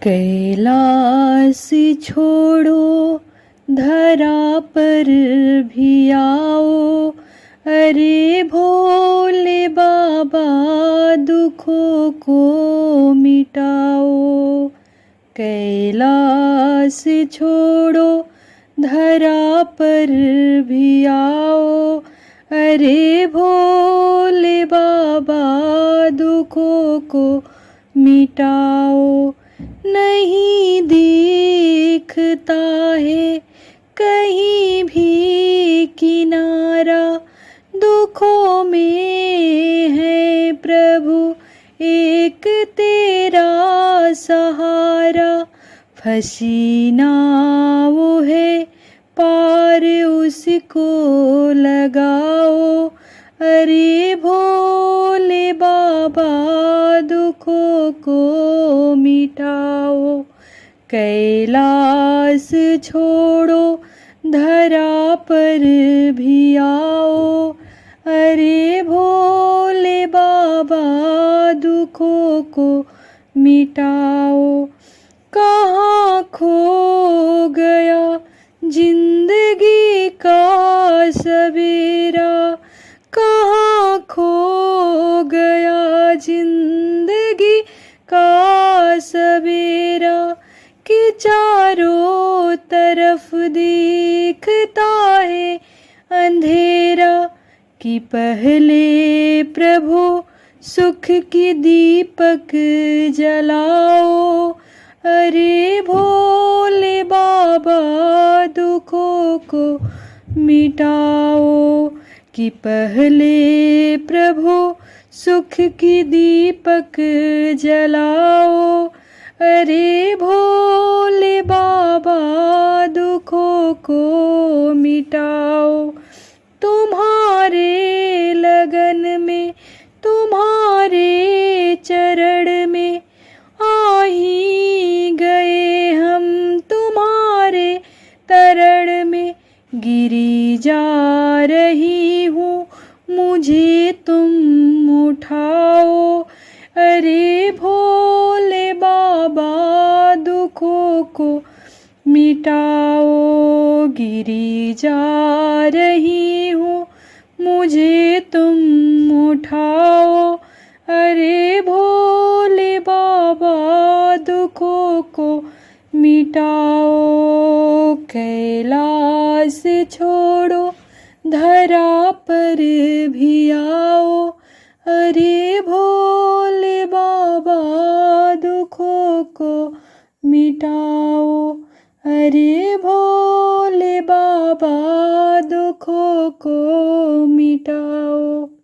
कैलाश छोड़ो धरा पर भी आओ, अरे भोले बाबा दुखों को मिटाओ। कैलाश छोड़ो धरा पर भी आओ, अरे भोले बाबा दुखों को मिटाओ। नहीं दिखता है कहीं भी किनारा, दुखों में है प्रभु एक तेरा सहारा। फंसी नाव है पार उसको लगाओ, अरे भोले बाबा दुखों को मिटाओ। कैलाश छोड़ो धरा पर भी आओ, अरे भोले बाबा दुखों को मिटाओ। कहाँ खो गया जिंदगी का सवेरा, कहाँ खो गया जिंदगी का सवेरा, कि चारों तरफ दिखता है अंधेरा। कि पहले प्रभु सुख की दीपक जलाओ, अरे भोले बाबा दुखों को मिटाओ। कि पहले प्रभु सुख की दीपक जलाओ, अरे भोले बाबा दुखों को मिटाओ। तुम्हारे लगन में तुम्हारे चरण में आ ही गए हम, तुम्हारे तरण में गिरी जा रही हूँ मुझे तुम उठाओ, अरे भोले बाबा दुखों को मिटाओ। गिरी जा रही हूँ मुझे तुम उठाओ, अरे भोले बाबा दुखों को मिटाओ। कैलाश छोड़ो धरा पर भी आओ, अरे भोले बाबा दुखों को मिटाओ, अरे भोले बाबा दुखों को मिटाओ।